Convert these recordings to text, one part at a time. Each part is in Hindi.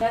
Hello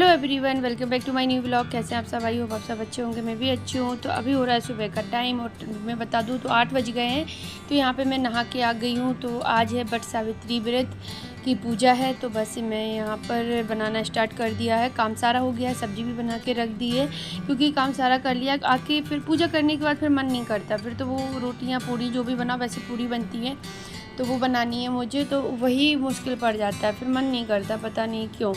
everyone, welcome back to my new vlog. कैसे हैं आप सब? आई होप आप सब अच्छे होंगे, मैं भी अच्छी हूँ। तो अभी हो रहा है सुबह का टाइम और मैं बता दूँ तो 8 बज गए हैं। तो यहाँ पे मैं नहा के आ गई हूँ। तो आज है वट सावित्री व्रत की पूजा है। तो बस मैं यहाँ पर बनाना स्टार्ट कर दिया है। काम सारा हो गया है, सब्ज़ी भी बना के रख दी है क्योंकि काम सारा कर लिया। आके फिर पूजा करने के बाद फिर मन नहीं करता, फिर तो वो रोटियाँ पूड़ी जो भी बना, वैसे पूड़ी बनती है तो वो बनानी है मुझे, तो वही मुश्किल पड़ जाता है, फिर मन नहीं करता, पता नहीं क्यों।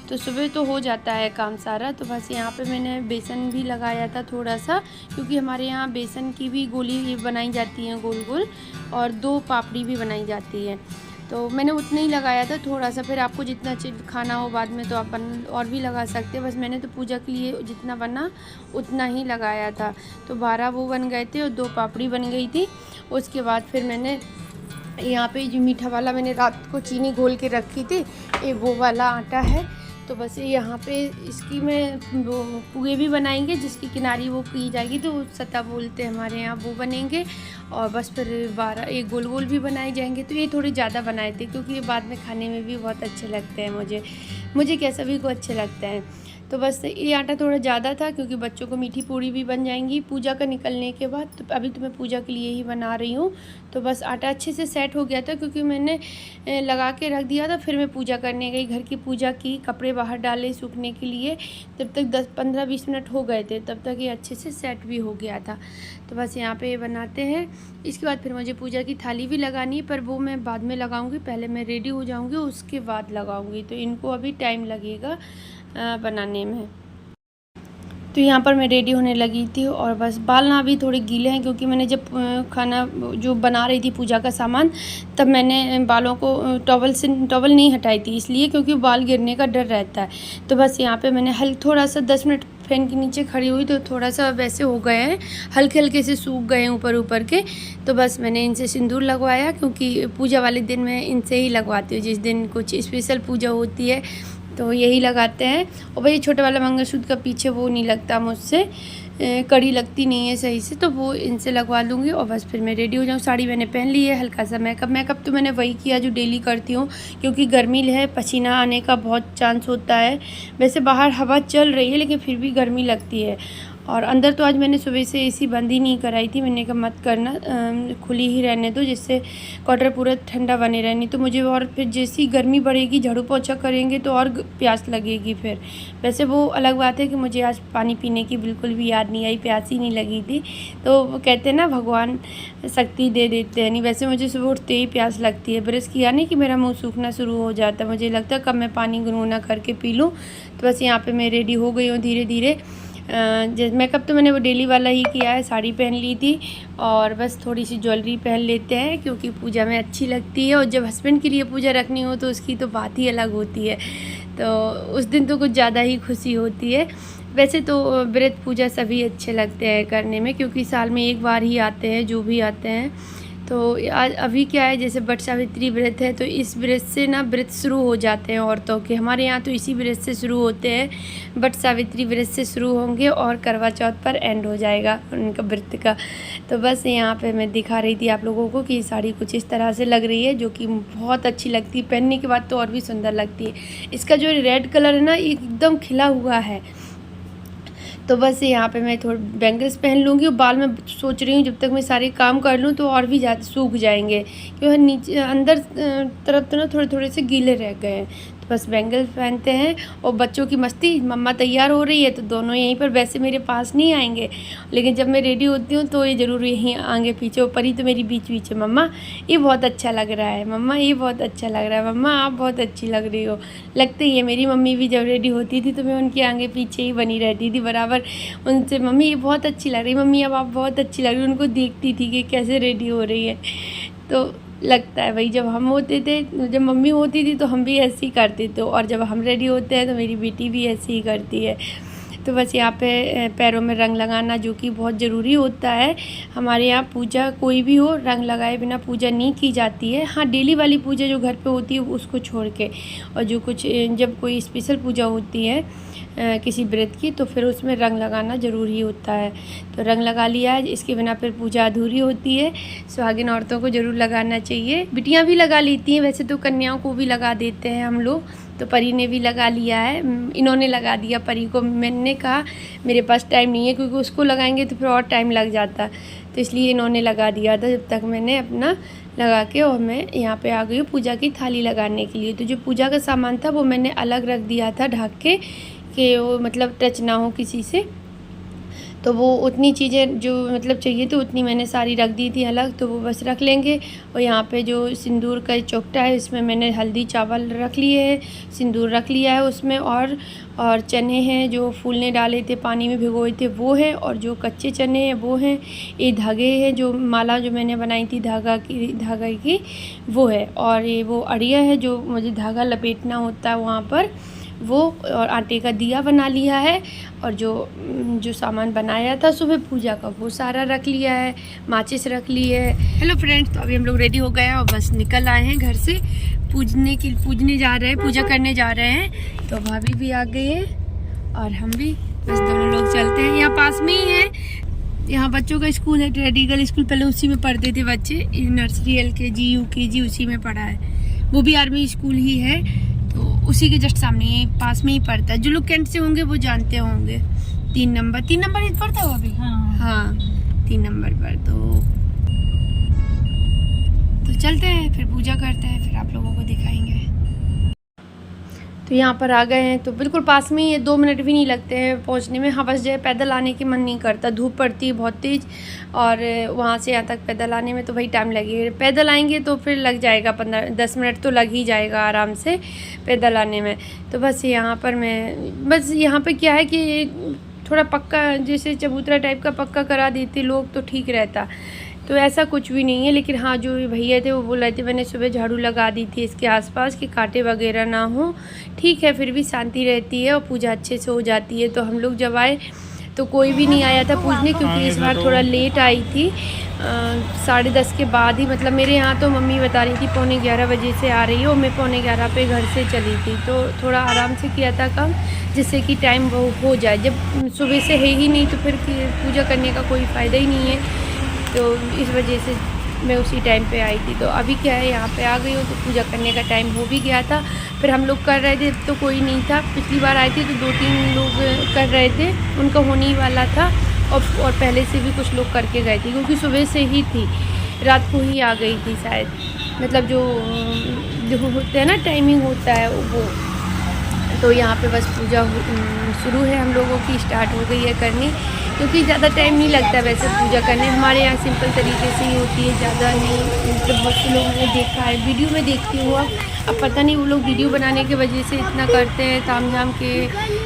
तो सुबह तो हो जाता है काम सारा। तो बस यहाँ पे मैंने बेसन भी लगाया था थोड़ा सा, क्योंकि हमारे यहाँ बेसन की भी गोली बनाई जाती है गोल गोल, और 2 पापड़ी भी बनाई जाती है। तो मैंने उतना ही लगाया था थोड़ा सा, फिर आपको जितना खाना हो बाद में तो आप और भी लगा सकते हैं। बस मैंने तो पूजा के लिए जितना बना उतना ही लगाया था। तो 12 वो बन गए थे और 2 पापड़ी बन गई थी। उसके बाद फिर मैंने यहाँ पे जो मीठा वाला मैंने रात को चीनी घोल के रखी थी, ये वो वाला आटा है। तो बस यहाँ पे इसकी मैं वो पुए भी बनाएंगे, जिसकी किनारी वो की जाएगी, तो सता बोलते हैं हमारे यहाँ, वो बनेंगे। और बस फिर 12 एक गोल गोल भी बनाए जाएंगे। तो ये थोड़े ज़्यादा बनाए थे क्योंकि ये बाद में खाने में भी बहुत अच्छे लगते हैं मुझे क्या सभी को अच्छे लगते हैं। तो बस ये आटा थोड़ा ज़्यादा था क्योंकि बच्चों को मीठी पूड़ी भी बन जाएंगी पूजा का निकलने के बाद। तो अभी तो मैं पूजा के लिए ही बना रही हूँ। तो बस आटा अच्छे से सेट हो गया था क्योंकि मैंने लगा के रख दिया था। फिर मैं पूजा करने गई, घर की पूजा की, कपड़े बाहर डाले सूखने के लिए। तब तक 10-15-20 मिनट हो गए थे, तब तक ये अच्छे से सेट भी हो गया था। तो बस यहाँ पे ये बनाते हैं। इसके बाद फिर मुझे पूजा की थाली भी लगानी है, पर वो मैं बाद में लगाऊंगी, पहले मैं रेडी हो जाऊंगी उसके बाद लगाऊंगी। तो इनको अभी टाइम लगेगा बनाने में। तो यहाँ पर मैं रेडी होने लगी थी और बस बाल ना अभी थोड़े गीले हैं क्योंकि मैंने जब खाना जो बना रही थी पूजा का सामान, तब मैंने बालों को टॉवल नहीं हटाई थी, इसलिए क्योंकि बाल गिरने का डर रहता है। तो बस यहाँ पे मैंने थोड़ा सा 10 मिनट फैन के नीचे खड़ी हुई, तो थोड़ा सा वैसे हो गए हैं, हल्के हल्के से सूख गए हैं ऊपर के। तो बस मैंने इनसे सिंदूर लगवाया क्योंकि पूजा वाले दिन मैं इनसे ही लगवाती हूँ, जिस दिन कुछ स्पेशल पूजा होती है तो यही लगाते हैं। और भाई छोटे वाला मंगलसूत्र का पीछे वो नहीं लगता मुझसे, कड़ी लगती नहीं है सही से, तो वो इनसे लगवा लूँगी। और बस फिर मैं रेडी हो जाऊँ। साड़ी मैंने पहन ली है, हल्का सा मेकअप तो मैंने वही किया जो डेली करती हूँ, क्योंकि गर्मी है, पसीना आने का बहुत चांस होता है। वैसे बाहर हवा चल रही है लेकिन फिर भी गर्मी लगती है। और अंदर तो आज मैंने सुबह से एसी बंद ही नहीं कराई थी, मैंने कहा मत करना, खुली ही रहने दो, जिससे क्वार्टर पूरा ठंडा बने रहनी। तो मुझे और फिर जैसी गर्मी बढ़ेगी, झाड़ू पोछा करेंगे तो और प्यास लगेगी फिर। वैसे वो अलग बात है कि मुझे आज पानी पीने की बिल्कुल भी याद नहीं आई, प्यास ही नहीं लगी थी। तो वो कहते हैं ना भगवान शक्ति दे देते हैं। नहीं, वैसे मुझे सुबह उठते ही प्यास लगती है, ब्रश किया नहीं कि मेरा मुँह सूखना शुरू हो जाता है, मुझे लगता है कब मैं पानी गुनगुना करके पी लूँ। तो बस यहाँ पर मैं रेडी हो गई हूँ धीरे धीरे। मेकअप तो मैंने वो डेली वाला ही किया है, साड़ी पहन ली थी और बस थोड़ी सी ज्वेलरी पहन लेते हैं क्योंकि पूजा में अच्छी लगती है। और जब हस्बैंड के लिए पूजा रखनी हो तो उसकी तो बात ही अलग होती है, तो उस दिन तो कुछ ज़्यादा ही खुशी होती है। वैसे तो व्रत पूजा सभी अच्छे लगते हैं करने में, क्योंकि साल में एक बार ही आते हैं जो भी आते हैं। तो आज अभी क्या है, जैसे वट सावित्री व्रत है तो इस व्रत से ना व्रत शुरू हो जाते हैं औरतों के। हमारे यहाँ तो इसी व्रत से शुरू होते हैं, वट सावित्री व्रत से शुरू होंगे और करवा चौथ पर एंड हो जाएगा उनका व्रत का। तो बस यहाँ पे मैं दिखा रही थी आप लोगों को कि ये साड़ी कुछ इस तरह से लग रही है, जो कि बहुत अच्छी लगती है, पहनने के बाद तो और भी सुंदर लगती है। इसका जो रेड कलर है ना, एकदम खिला हुआ है। तो बस यहाँ पे मैं थोड़े बैंगल्स पहन लूँगी और बाल में सोच रही हूँ जब तक मैं सारे काम कर लूँ तो और भी ज़्यादा सूख जाएंगे, क्योंकि नीचे अंदर तरफ तो ना थोड़े थोड़े से गीले रह गए हैं। तो बस बैंगल्स पहनते हैं। और बच्चों की मस्ती, मम्मा तैयार हो रही है तो दोनों यहीं पर, वैसे मेरे पास नहीं आएंगे लेकिन जब मैं रेडी होती हूँ तो ये ज़रूर यहीं आगे पीछे। ऊपर ही तो मेरी बीच बीच है, मम्मा ये बहुत अच्छा लग रहा है, मम्मा ये बहुत अच्छा लग रहा है, मम्मा आप बहुत अच्छी लग रही हो। लगते ही है, मेरी मम्मी भी जब रेडी होती थी तो मैं उनके आगे पीछे ही बनी रहती थी बराबर उनसे, मम्मी ये बहुत अच्छी लग रही है, मम्मी अब आप बहुत अच्छी लग रही है। उनको देखती थी कि कैसे रेडी हो रही है। तो लगता है भाई, जब हम होते थे, जब मम्मी होती थी तो हम भी ऐसे ही करते थे, और जब हम रेडी होते हैं तो मेरी बेटी भी ऐसे ही करती है। तो बस यहाँ पे पैरों में रंग लगाना जो कि बहुत ज़रूरी होता है। हमारे यहाँ पूजा कोई भी हो, रंग लगाए बिना पूजा नहीं की जाती है। हाँ, डेली वाली पूजा जो घर पे होती है उसको छोड़ के, और जो कुछ जब कोई स्पेशल पूजा होती है किसी व्रत की, तो फिर उसमें रंग लगाना ज़रूरी होता है। तो रंग लगा लिया है, इसके बिना फिर पूजा अधूरी होती है। सुहागिन औरतों को ज़रूर लगाना चाहिए। बिटियाँ भी लगा लेती हैं, वैसे तो कन्याओं को भी लगा देते हैं हम लोग। तो परी ने भी लगा लिया है, इन्होंने लगा दिया परी को। मैंने कहा मेरे पास टाइम नहीं है, क्योंकि उसको लगाएंगे तो फिर और टाइम लग जाता, तो इसलिए इन्होंने लगा दिया था। जब तक मैंने अपना लगा के, और मैं यहाँ पे आ गई हूँ पूजा की थाली लगाने के लिए। तो जो पूजा का सामान था वो मैंने अलग रख दिया था ढक के, कि वो मतलब टच ना हो किसी से। तो वो उतनी चीज़ें जो मतलब चाहिए तो उतनी मैंने सारी रख दी थी अलग, तो वो बस रख लेंगे। और यहाँ पे जो सिंदूर का चौकटा है, इसमें मैंने हल्दी चावल रख लिए हैं, सिंदूर रख लिया है उसमें, और चने हैं जो फूलने डाले थे, पानी में भिगोए थे, वो हैं। और जो कच्चे चने हैं वो हैं। ये धागे हैं, जो माला जो मैंने बनाई थी धागा की वो है। और ये वो अड़िया है जो मुझे धागा लपेटना होता है वहाँ पर, वो। और आटे का दिया बना लिया है, और जो सामान बनाया था सुबह पूजा का वो सारा रख लिया है, माचिस रख ली है। हेलो फ्रेंड्स, तो अभी हम लोग रेडी हो गए हैं और बस निकल आए हैं घर से पूजने जा रहे हैं, पूजा करने जा रहे हैं। तो भाभी भी आ गई है और हम भी, बस दोनों लोग चलते हैं। यहाँ पास में ही है, यहाँ बच्चों का स्कूल है, ट्रेडिकल स्कूल। पहले उसी में पढ़ते थे बच्चे, नर्सरी LKG UKG उसी में पढ़ा है। वो भी आर्मी स्कूल ही है, तो उसी के जस्ट सामने ही पास में ही पड़ता है। जो लोग कैंट से होंगे वो जानते होंगे। 3 नंबर इस पड़ता है अभी। हाँ 3 नंबर पर। तो चलते हैं, फिर पूजा करते हैं, फिर आप लोगों को दिखाएंगे। तो यहाँ पर आ गए हैं, तो बिल्कुल पास में ही है, 2 मिनट भी नहीं लगते हैं पहुँचने में। हाँ बस जो है पैदल आने की मन नहीं करता, धूप पड़ती है बहुत तेज़, और वहाँ से यहाँ तक पैदल आने में तो वही टाइम लगेगा। पैदल आएंगे तो फिर लग जाएगा 15-10 मिनट तो लग ही जाएगा आराम से पैदल आने में। तो बस यहाँ पर बस यहाँ पर क्या है कि थोड़ा पक्का, जैसे चबूतरा टाइप का पक्का करा देते लोग तो ठीक रहता। तो ऐसा कुछ भी नहीं है। लेकिन हाँ, जो भैया थे वो बोल रहे थे, मैंने सुबह झाड़ू लगा दी थी इसके आसपास कि कांटे वगैरह ना हो। ठीक है, फिर भी शांति रहती है और पूजा अच्छे से हो जाती है। तो हम लोग जब आए तो कोई भी नहीं आया था पूजने, क्योंकि इस बार थोड़ा लेट आई थी, 10:30 के बाद ही। मतलब मेरे यहाँ तो मम्मी बता रही थी 11:45 बजे से आ रही है, और मैं 11:45 पे घर से चली थी। तो थोड़ा आराम से किया था काम, जिससे कि टाइम वो हो जाए। जब सुबह से है ही नहीं तो फिर पूजा करने का कोई फ़ायदा ही नहीं है। तो इस वजह से मैं उसी टाइम पे आई थी। तो अभी क्या है, यहाँ पे आ गई हूँ, तो पूजा करने का टाइम हो भी गया था। फिर हम लोग कर रहे थे तो कोई नहीं था। पिछली बार आए थे तो 2-3 लोग कर रहे थे, उनका होने ही वाला था। और पहले से भी कुछ लोग करके गए थे, क्योंकि सुबह से ही थी, रात को ही आ गई थी शायद। मतलब जो होते हैं ना, टाइमिंग होता है वो। तो यहाँ पे बस पूजा शुरू है, हम लोगों की स्टार्ट हो गई है करनी, क्योंकि ज़्यादा टाइम नहीं लगता वैसे पूजा करने। हमारे यहाँ सिंपल तरीके से ही होती है, ज़्यादा नहीं। मतलब बहुत से लोगों ने देखा है, वीडियो में देखती हूँ। अब पता नहीं वो लोग वीडियो बनाने की वजह से इतना करते हैं ताम झाम के,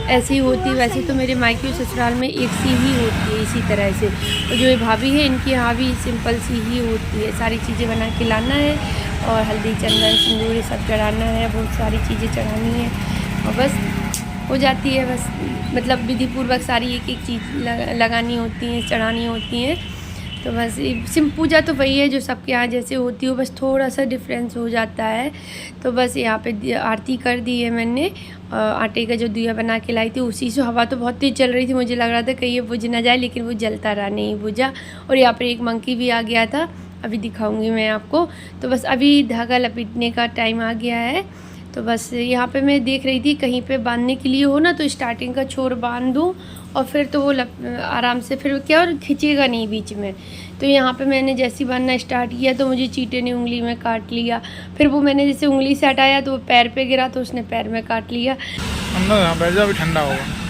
ऐसे ही होती है। वैसे तो मेरे मायके और ससुराल में एक सी ही होती है इसी तरह से। और जो ये भाभी है इनकी यहाँ भी सिंपल सी ही होती है। सारी चीज़ें बना के लाना है, और हल्दी चंदन सिंदूर ये सब चढ़ाना है, बहुत सारी चीज़ें चढ़ानी है, और बस हो जाती है। बस मतलब विधिपूर्वक सारी एक चीज़ लगानी होती हैं, चढ़ानी होती हैं। तो बस पूजा तो वही है जो सबके यहाँ जैसे होती हो, बस थोड़ा सा डिफरेंस हो जाता है। तो बस यहाँ पे आरती कर दी है मैंने। आटे का जो दिया बना के लाई थी उसी से, हवा तो बहुत तेज़ चल रही थी, मुझे लग रहा था कहीं ये बुझ ना जाए, लेकिन वो जलता रहा, नहीं बुझा। और यहाँ पर एक मंकी भी आ गया था, अभी दिखाऊँगी मैं आपको। तो बस अभी धागा लपेटने का टाइम आ गया है। तो बस यहाँ पे मैं देख रही थी कहीं पे बांधने के लिए हो ना, तो स्टार्टिंग का छोर बांध दूँ, और फिर तो वो आराम से फिर क्या, और खींचेगा नहीं बीच में। तो यहाँ पे मैंने जैसे बांधना स्टार्ट किया तो मुझे चींटे ने उंगली में काट लिया। फिर वो मैंने जैसे उंगली से हटाया तो वो पैर पे गिरा, तो उसने पैर में काट लिया। बैठ जा, अभी ठंडा होगा।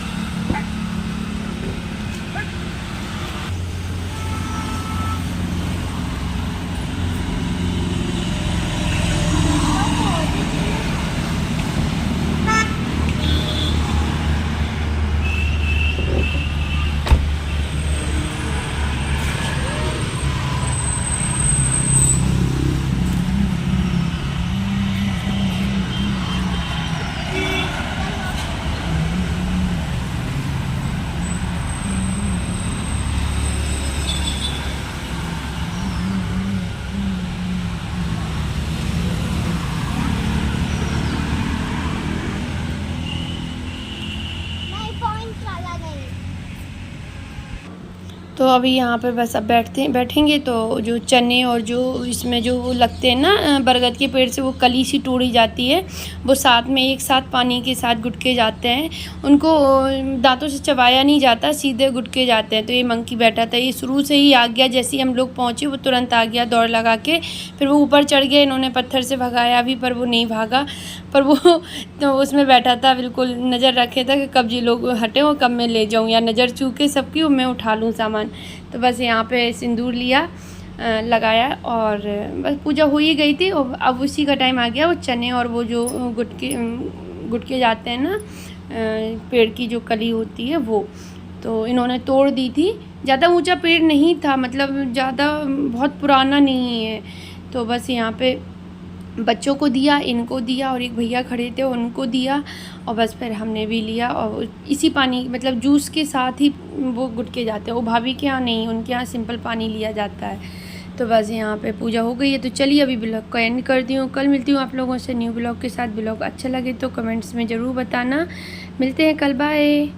तो अभी यहाँ पे बस अब बैठेंगे तो जो चने और जो इसमें जो वो लगते हैं ना बरगद के पेड़ से वो कली सी तोड़ी जाती है, वो साथ में एक साथ पानी के साथ गुटके जाते हैं। उनको दांतों से चबाया नहीं जाता, सीधे गुटके जाते हैं। तो ये मंकी बैठा था, ये शुरू से ही आ गया। जैसे ही हम लोग पहुँचे वो तुरंत आ गया दौड़ लगा के। फिर वो ऊपर चढ़ गया, इन्होंने पत्थर से भगाया भी पर वो नहीं भागा। पर वो तो उसमें बैठा था, बिल्कुल नज़र रखे था कि कब ये लोग हटे और कब मैं ले जाऊँ, या नज़र चूके सबकी और मैं उठा लूँ सामान। तो बस यहाँ पे सिंदूर लिया, लगाया और बस पूजा हो ही गई थी। और अब उसी का टाइम आ गया। वो चने और वो जो गुटके जाते हैं ना, पेड़ की जो कली होती है वो, तो इन्होंने तोड़ दी थी। ज़्यादा ऊंचा पेड़ नहीं था, मतलब ज़्यादा बहुत पुराना नहीं है। तो बस यहाँ पे बच्चों को दिया, इनको दिया और एक भैया खड़े थे उनको दिया, और बस फिर हमने भी लिया। और इसी पानी मतलब जूस के साथ ही वो गुटके जाते हैं। वो भाभी के यहाँ नहीं, उनके यहाँ सिंपल पानी लिया जाता है। तो बस यहाँ पे पूजा हो गई है। तो चलिए अभी ब्लॉग को एंड करती हूँ। कल मिलती हूँ आप लोगों से न्यू ब्लॉग के साथ। ब्लॉग अच्छा लगे तो कमेंट्स में ज़रूर बताना। मिलते हैं कल, बाय।